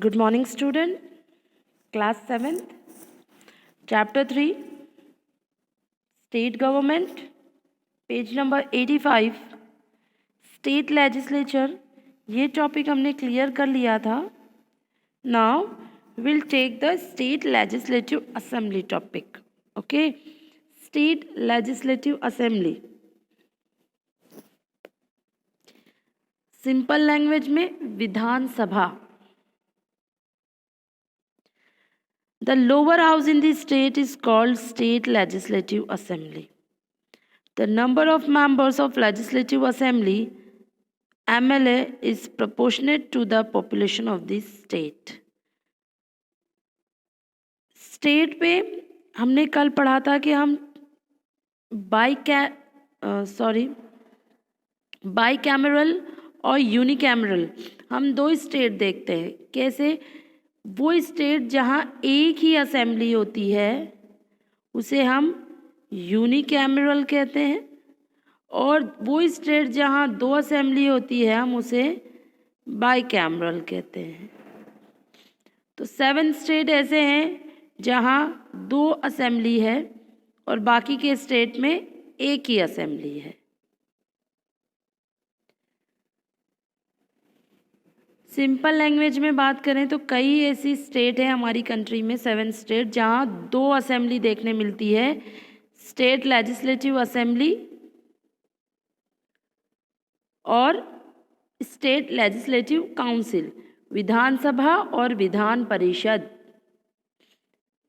Good morning, student. Class 7th, Chapter 3, State Government, page number 85, State Legislature. ये topic हमने clear कर लिया था. Now we'll take the State Legislative Assembly topic. Okay, State Legislative Assembly. Simple language में विधानसभा. The lower house in the state is called State Legislative Assembly. The number of members of Legislative Assembly MLA is proportionate to the population of the state. State पे हमने कल पढ़ा था कि हम bicameral और unicameral हम दो स्टेट देखते हैं. कैसे? वो स्टेट जहाँ एक ही असेंबली होती है उसे हम यूनिकैमरल कहते हैं, और वो स्टेट जहाँ दो असेंबली होती है हम उसे बाईकैमरल कहते हैं. तो 7 स्टेट ऐसे हैं जहाँ 2 असेंबली है और बाकी के स्टेट में एक ही असेंबली है. सिंपल लैंग्वेज में बात करें तो कई ऐसी स्टेट है हमारी कंट्री में, 7 स्टेट, जहाँ 2 असेंबली देखने मिलती है. स्टेट लेजिस्लेटिव असेंबली और स्टेट लेजिस्लेटिव काउंसिल, विधानसभा और विधान परिषद.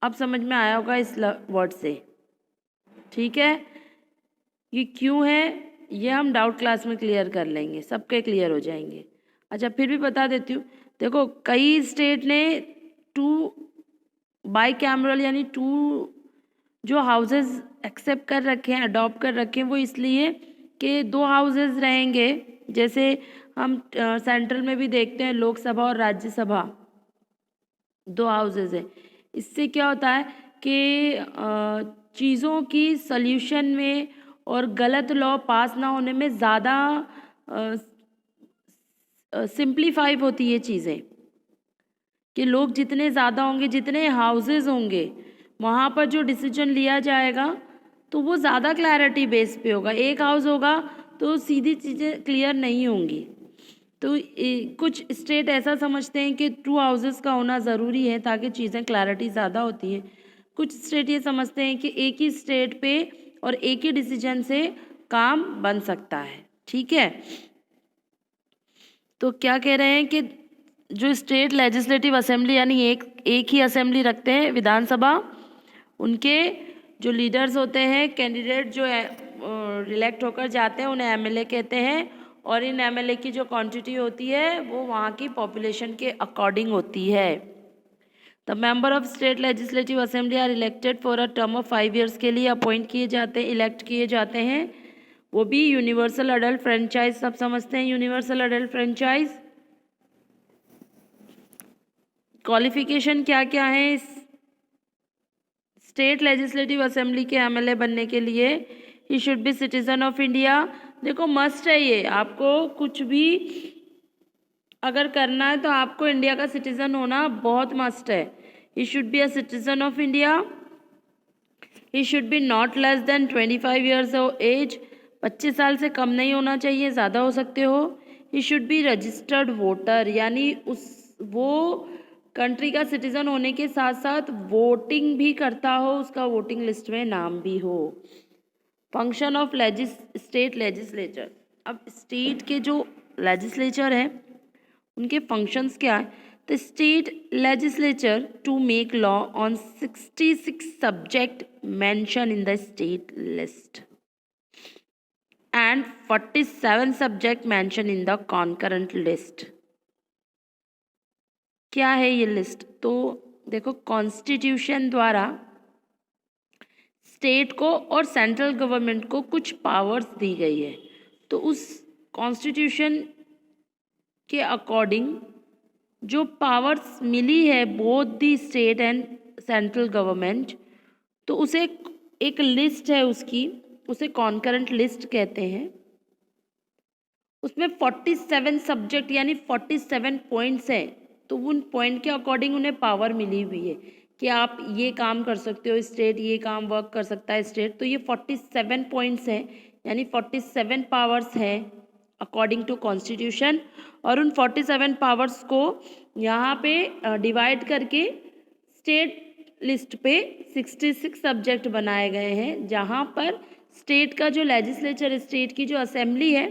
अब समझ में आया होगा इस वर्ड से. ठीक है, ये क्यों है ये हम डाउट क्लास में क्लियर कर लेंगे, सबके क्लियर हो जाएंगे. अच्छा, फिर भी बता देती हूँ. देखो, कई स्टेट ने 2 बाईकैमरल यानी 2 जो हाउसेस एक्सेप्ट कर रखे हैं, अडॉप्ट कर रखे हैं, वो इसलिए कि 2 हाउसेस रहेंगे. जैसे हम सेंट्रल में भी देखते हैं लोकसभा और राज्यसभा 2 हाउसेस हैं. इससे क्या होता है कि चीज़ों की सल्यूशन में और गलत लॉ पास ना होने में ज़्यादा सिंप्लीफाई होती है चीज़ें, कि लोग जितने ज़्यादा होंगे, जितने हाउसेस होंगे, वहाँ पर जो डिसीजन लिया जाएगा तो वो ज़्यादा क्लैरिटी बेस पे होगा. एक हाउस होगा तो सीधी चीज़ें क्लियर नहीं होंगी. तो कुछ स्टेट ऐसा समझते हैं कि 2 हाउसेस का होना ज़रूरी है ताकि चीज़ें क्लैरिटी ज़्यादा होती है. कुछ स्टेट ये समझते हैं कि एक ही स्टेट पे और एक ही डिसीजन से काम बन सकता है. ठीक है, तो क्या कह रहे हैं कि जो स्टेट लेजिस्लेटिव असेंबली यानी एक ही असेंबली रखते हैं, विधानसभा, उनके जो लीडर्स होते हैं, कैंडिडेट जो इलेक्ट होकर जाते हैं, उन्हें एमएलए कहते हैं. और इन एमएलए की जो क्वांटिटी होती है वो वहाँ की पॉपुलेशन के अकॉर्डिंग होती है. The member of state legislative assembly are elected for a term of 5 years के लिए अपॉइंट किए जाते हैं, इलेक्ट किए जाते हैं. वो भी यूनिवर्सल अडल्ट फ्रेंचाइज, सब समझते हैं यूनिवर्सल अडल्ट फ्रेंचाइज. क्वालिफिकेशन क्या क्या है इस स्टेट लेजिस्लेटिव असेंबली के एमएलए बनने के लिए? ही should B citizen of India. देखो, मस्ट है ये. आपको कुछ भी अगर करना है तो आपको इंडिया का सिटीजन होना बहुत मस्ट है. He should be a citizen of India. He should be not less than 25 years of age. 25 साल से कम नहीं होना चाहिए, ज़्यादा हो सकते हो. ही शुड बी रजिस्टर्ड वोटर, यानी वो कंट्री का सिटीजन होने के साथ साथ वोटिंग भी करता हो, उसका वोटिंग लिस्ट में नाम भी हो. Function of state legislature. अब स्टेट के जो लेजिस्लेचर है उनके फंक्शंस क्या है? The state legislature to make law on 66 subject mention in the state list and 47 subject mentioned in the concurrent list. क्या है ये लिस्ट? तो देखो, कॉन्स्टिट्यूशन द्वारा स्टेट को और सेंट्रल गवर्नमेंट को कुछ पावर्स दी गई है. तो उस कॉन्स्टिट्यूशन के अकॉर्डिंग जो पावर्स मिली है both the state and central government, तो उसे एक लिस्ट है उसकी, उसे कॉन्करेंट लिस्ट कहते हैं. उसमें 47 सब्जेक्ट यानी 47 पॉइंट्स हैं तो उन पॉइंट के अकॉर्डिंग उन्हें पावर मिली हुई है कि आप ये काम कर सकते हो स्टेट, ये काम वर्क कर सकता है स्टेट। तो ये 47 पॉइंट्स हैं, यानी 47 पावर्स हैं अकॉर्डिंग टू कॉन्स्टिट्यूशन। और उन 47 पावर्स को यहाँ पे डिवाइड करके स्टेट लिस्ट पे 66 सब्जेक्ट बनाए गए हैं, जहाँ पर स्टेट का जो लेजिस्लेचर, स्टेट की जो असेंबली है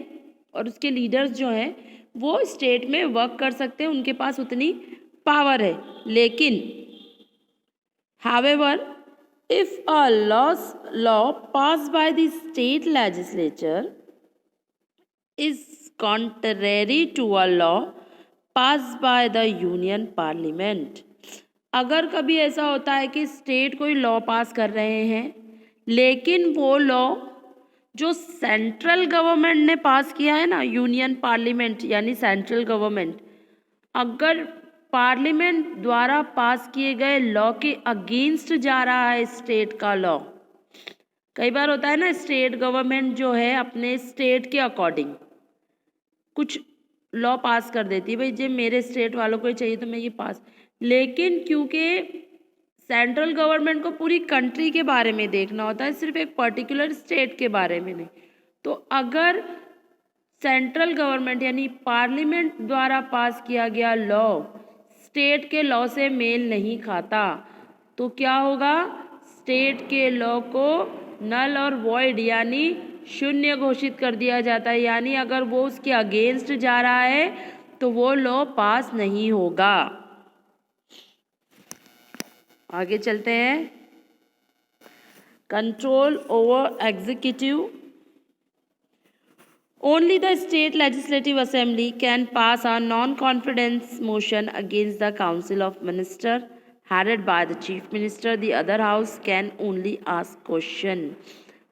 और उसके लीडर्स जो हैं वो स्टेट में वर्क कर सकते हैं, उनके पास उतनी पावर है। लेकिन however, if a law passed by the state legislature is contrary to a law passed by the union parliament, अगर कभी ऐसा होता है कि स्टेट कोई लॉ पास कर रहे हैं लेकिन वो लॉ जो सेंट्रल गवर्नमेंट ने पास किया है ना, यूनियन पार्लियामेंट यानी सेंट्रल गवर्नमेंट, अगर पार्लियामेंट द्वारा पास किए गए लॉ के अगेंस्ट जा रहा है स्टेट का लॉ। कई बार होता है ना, स्टेट गवर्नमेंट जो है अपने स्टेट के अकॉर्डिंग कुछ लॉ पास कर देती है, भाई जब मेरे स्टेट वालों को ही चाहिए तो मैं ये पास, लेकिन क्योंकि सेंट्रल गवर्नमेंट को पूरी कंट्री के बारे में देखना होता है, सिर्फ एक पर्टिकुलर स्टेट के बारे में नहीं, तो अगर सेंट्रल गवर्नमेंट यानी पार्लियामेंट द्वारा पास किया गया लॉ स्टेट के लॉ से मेल नहीं खाता तो क्या होगा, स्टेट के लॉ को नल और वॉइड यानी शून्य घोषित कर दिया जाता है। यानी अगर वो उसके अगेंस्ट जा रहा है तो वो लॉ पास नहीं होगा। आगे चलते हैं। Control over executive. Only the state legislative assembly can pass a non-confidence motion against the council of minister headed by the chief minister. The other house can only ask question.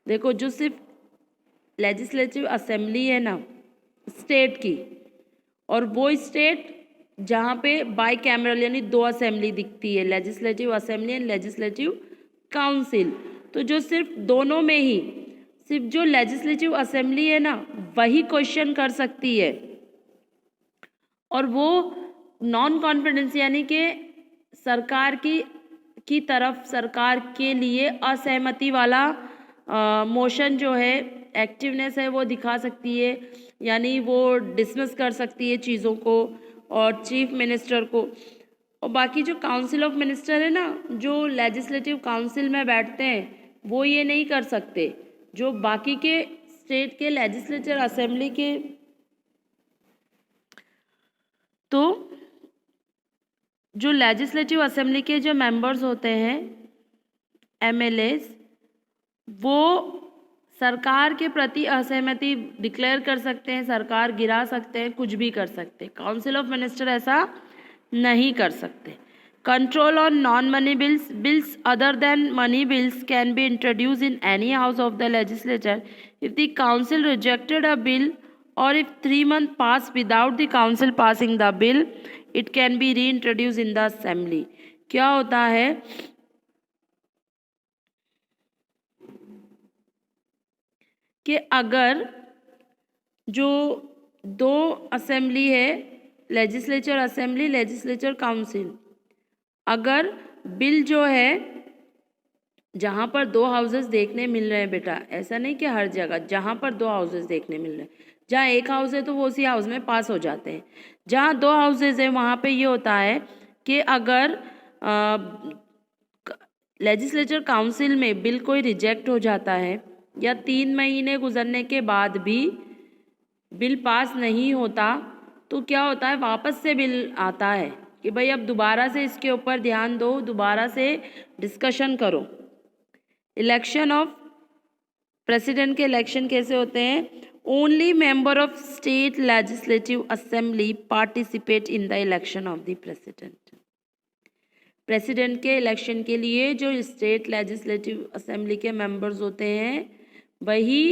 देखो, जो सिर्फ legislative assembly है ना state की, और वो state जहाँ पे बाई कैमरल यानी दो असेंबली दिखती है, legislative assembly and legislative council, तो जो सिर्फ दोनों में ही सिर्फ जो लेजिस्लेटिव असेंबली है ना वही क्वेश्चन कर सकती है, और वो नॉन कॉन्फिडेंस यानी कि सरकार की तरफ सरकार के लिए असहमति वाला मोशन जो है, एक्टिवनेस है, वो दिखा सकती है, यानी वो डिसमिस कर सकती है चीज़ों को और चीफ मिनिस्टर को। और बाकी जो काउंसिल ऑफ मिनिस्टर है ना, जो लेजिस्लेटिव काउंसिल में बैठते हैं, वो ये नहीं कर सकते। जो बाकी के स्टेट के लेजिस्लेचर असेंबली के, तो जो लेजिस्लेटिव असेंबली के जो मेंबर्स होते हैं एमएलएस, वो सरकार के प्रति असहमति डिक्लेयर कर सकते हैं, सरकार गिरा सकते हैं, कुछ भी कर सकते हैं। काउंसिल ऑफ मिनिस्टर ऐसा नहीं कर सकते। Control on non-money bills other than money bills can be introduced in any house of the legislature if the council rejected a bill, or if 3 months pass without the council passing the bill, it can be reintroduced in the assembly. क्या होता है कि अगर जो दो assembly है, legislature assembly, legislature council, अगर bill जो है जहाँ पर दो हाउसेस देखने मिल रहे हैं, बेटा ऐसा नहीं कि हर जगह, जहाँ पर दो हाउसेस देखने मिल रहे हैं, जहाँ एक हाउस है तो वो उसी हाउस में पास हो जाते हैं। जहाँ दो हाउसेस है वहाँ पे ये होता है कि अगर लेजिस्लेचर काउंसिल में बिल कोई रिजेक्ट हो जाता है या 3 महीने गुजरने के बाद भी बिल पास नहीं होता, तो क्या होता है, वापस से बिल आता है कि भाई अब दोबारा से इसके ऊपर ध्यान दो, दोबारा से डिस्कशन करो। इलेक्शन ऑफ प्रेसिडेंट के इलेक्शन कैसे होते हैं? Only member of state legislative assembly participate in the election of the president. President के इलेक्शन के लिए जो स्टेट लेजिस्लेटिव असेंबली के मेंबर्स होते हैं वही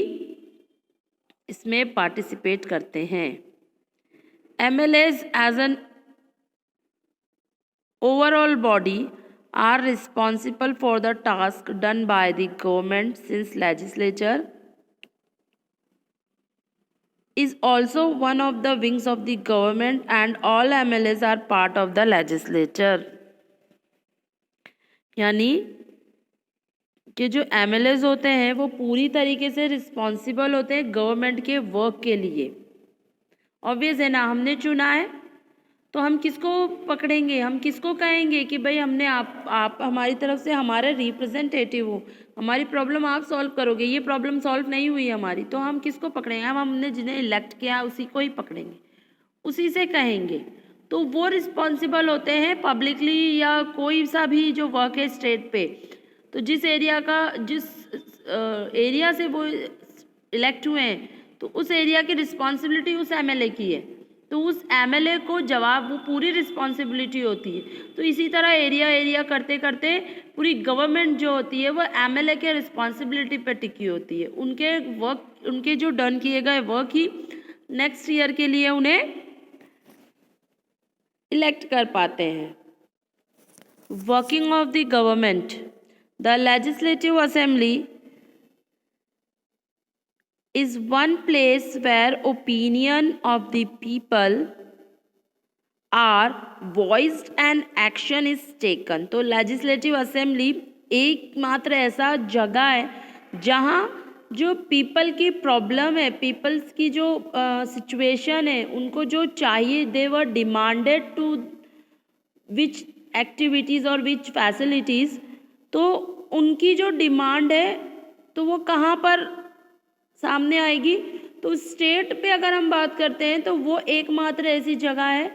इसमें पार्टिसिपेट करते हैं। MLAs as an overall body are responsible for the task done by the government since legislature is also one of the wings of the government and all MLAs are part of the legislature. यानी कि जो MLAs होते हैं वो पूरी तरीके से responsible होते हैं गवर्नमेंट के वर्क के लिए. ऑब्वियस है ना, हमने चुना है तो हम किसको पकड़ेंगे, हम किसको कहेंगे कि भाई हमने आप हमारी तरफ से हमारे रिप्रेजेंटेटिव हो, हमारी प्रॉब्लम आप सॉल्व करोगे. ये प्रॉब्लम सॉल्व नहीं हुई हमारी तो हम किसको पकड़ेंगे, हम हमने जिन्हें इलेक्ट किया उसी को ही पकड़ेंगे, उसी से कहेंगे. तो वो रिस्पॉन्सिबल होते हैं पब्लिकली या कोई सा भी जो वर्क है स्टेट पे. तो जिस एरिया से वो इलेक्ट हुए हैं तो उस एरिया की रिस्पॉन्सिबिलिटी उस एमएलए की है. तो उस एमएलए को जवाब वो पूरी रिस्पॉन्सिबिलिटी होती है. तो इसी तरह एरिया करते करते पूरी गवर्नमेंट जो होती है वो एमएलए के रिस्पॉन्सिबिलिटी पर टिकी होती है. उनके जो डन किए गए वर्क ही नेक्स्ट ईयर के लिए उन्हें इलेक्ट कर पाते हैं. Working of the government. The legislative assembly is one place where opinion of the people are voiced and action is taken. तो लेजिस्लेटिव असेंबली एकमात्र ऐसा जगह है जहाँ जो पीपल की प्रॉब्लम है, पीपल्स की जो सिचुएशन है, उनको जो चाहिए दे वर डिमांडेड टू विच एक्टिविटीज़ और विच फैसिलिटीज़. तो उनकी जो डिमांड है तो वो कहाँ पर सामने आएगी. तो स्टेट पे अगर हम बात करते हैं तो वो एकमात्र ऐसी जगह है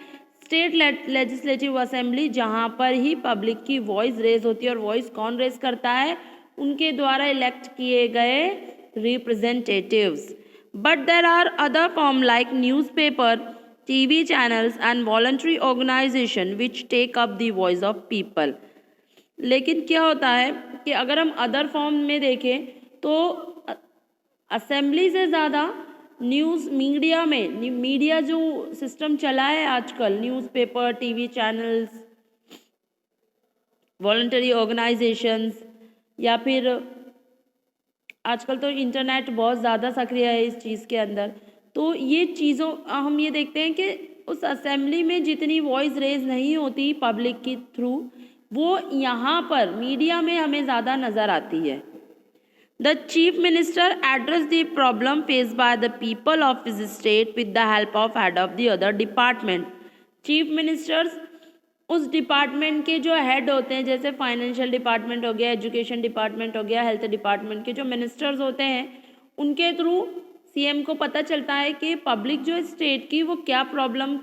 स्टेट लेजिस्लेटिव असेंबली जहाँ पर ही पब्लिक की वॉइस रेज होती है. और वॉइस कौन रेज करता है, उनके द्वारा इलेक्ट किए गए representatives. But there are other form like newspaper, TV channels and voluntary organisation which take up the voice of people. लेकिन क्या होता है कि अगर हम अदर फॉर्म में देखें तो असेंबली से ज़्यादा न्यूज़ मीडिया जो सिस्टम चला है आजकल, newspaper, TV channels, voluntary organisations या फिर आजकल तो इंटरनेट बहुत ज़्यादा सक्रिय है इस चीज़ के अंदर. तो ये चीज़ों हम ये देखते हैं कि उस असेंबली में जितनी वॉइस रेज नहीं होती पब्लिक की थ्रू, वो यहाँ पर मीडिया में हमें ज़्यादा नज़र आती है. The chief minister addressed the problem faced by the people of his state with the help of head of the other department. Chief ministers उस डिपार्टमेंट के जो हेड होते हैं, जैसे फाइनेंशियल डिपार्टमेंट हो गया, एजुकेशन डिपार्टमेंट हो गया, हेल्थ डिपार्टमेंट के जो मिनिस्टर्स होते हैं, उनके थ्रू सीएम को पता चलता है कि पब्लिक जो स्टेट की वो क्या प्रॉब्लम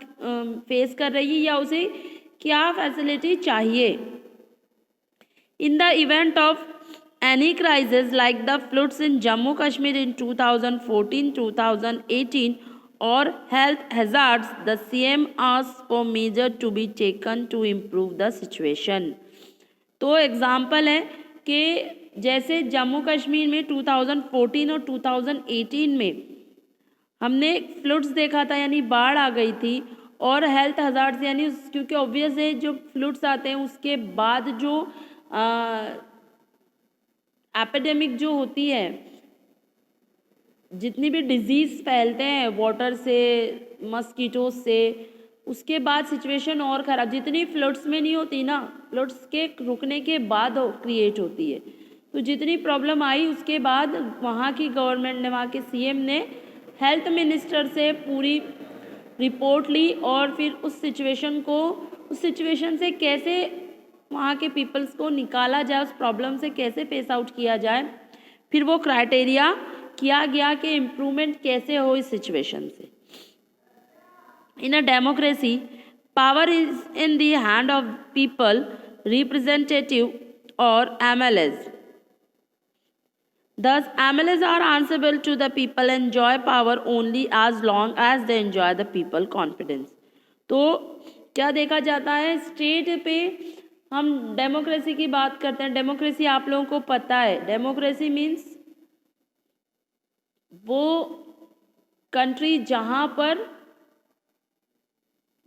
फेस कर रही है या उसे क्या फैसिलिटी चाहिए. In the event of any crisis like the floods in Jammu Kashmir in 2014-2018 or health hazards, the CM asked for measures to be taken to improve the situation. तो example है कि जैसे जम्मू कश्मीर में 2014 और 2018 में हमने फ्लड्स देखा था, यानी बाढ़ आ गई थी, और हेल्थ हजार्ड्स यानी क्योंकि ऑब्वियस है जो फ्लड्स आते हैं उसके बाद जो एपिडेमिक जो होती है, जितनी भी डिजीज़ फैलते हैं वाटर से, मस्कीटो से, उसके बाद सिचुएशन और ख़राब. जितनी फ्लड्स में नहीं होती ना, फ्लड्स के रुकने के बाद क्रिएट होती है. तो जितनी प्रॉब्लम आई उसके बाद वहाँ की गवर्नमेंट ने, वहाँ के सीएम ने हेल्थ मिनिस्टर से पूरी रिपोर्ट ली और फिर उस सिचुएशन से कैसे वहाँ के पीपल्स को निकाला जाए, उस प्रॉब्लम से कैसे फेस आउट किया जाए, फिर वो क्राइटेरिया किया गया कि इम्प्रूवमेंट कैसे हो इस सिचुएशन से. In a democracy power is in the hand of people, representative और MLAs. Thus, MLAs are answerable to the people and enjoy power only as long as they enjoy the people confidence. तो क्या देखा जाता है, state पे हम democracy की बात करते हैं. डेमोक्रेसी आप लोगों को पता है, डेमोक्रेसी मीन्स वो कंट्री जहाँ पर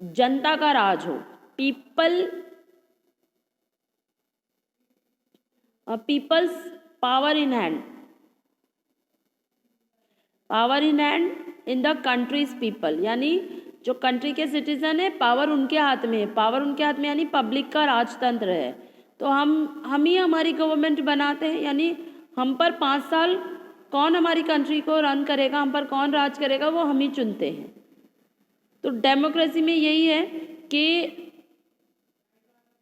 जनता का राज हो, peoples power in hand. Power in hand in the countries people, यानी जो कंट्री के सिटीजन है पावर उनके हाथ में है, पावर उनके हाथ में यानी पब्लिक का राजतंत्र है। तो हम ही हमारी गवर्नमेंट बनाते हैं, यानी हम पर 5 साल कौन हमारी कंट्री को रन करेगा, हम पर कौन राज करेगा, वो हम ही चुनते हैं। तो डेमोक्रेसी में यही है कि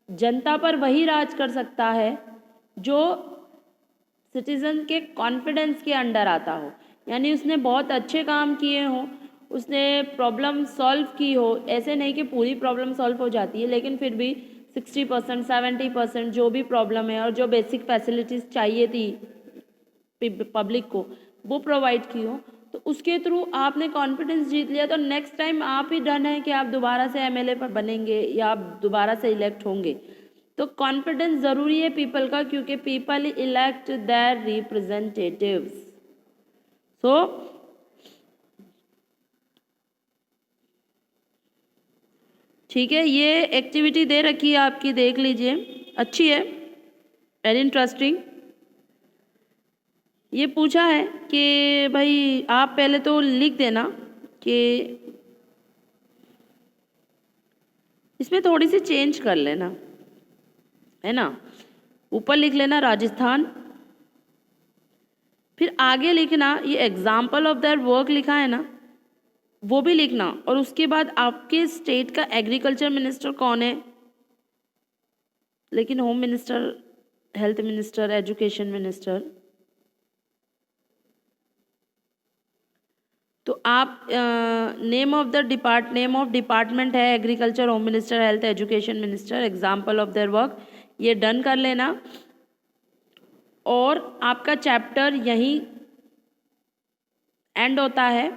जनता पर वही राज कर सकता है जो सिटीजन के कॉन्फिडेंस के अंडर आता हो, यानी उसने बहुत अच्छे काम किए हों, उसने प्रॉब्लम सॉल्व की हो। ऐसे नहीं कि पूरी प्रॉब्लम सॉल्व हो जाती है, लेकिन फिर भी 60% 70% जो भी प्रॉब्लम है और जो बेसिक फैसिलिटीज़ चाहिए थी पब्लिक को वो प्रोवाइड की हो, तो उसके थ्रू आपने कॉन्फिडेंस जीत लिया, तो नेक्स्ट टाइम आप ही डन है कि आप दोबारा से एमएलए पर बनेंगे या आप दोबारा से इलेक्ट होंगे। तो कॉन्फिडेंस ज़रूरी है पीपल का, क्योंकि पीपल इलेक्ट देयर रिप्रेजेंटेटिव्स। सो ठीक है, ये एक्टिविटी दे रखी है आपकी, देख लीजिए, अच्छी है, वेरी इंटरेस्टिंग। ये पूछा है कि भाई आप पहले तो लिख देना कि इसमें थोड़ी सी चेंज कर लेना, है ना। ऊपर लिख लेना राजस्थान, फिर आगे लिखना ये एग्जाम्पल ऑफ देयर वर्क लिखा है ना, वो भी लिखना, और उसके बाद आपके स्टेट का एग्रीकल्चर मिनिस्टर कौन है, लेकिन home minister, health minister, education minister, तो आप नेम ऑफ डिपार्टमेंट है agriculture, home minister, health, education minister, example of their work, ये डन कर लेना। और आपका चैप्टर यहीं एंड होता है।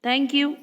Thank you.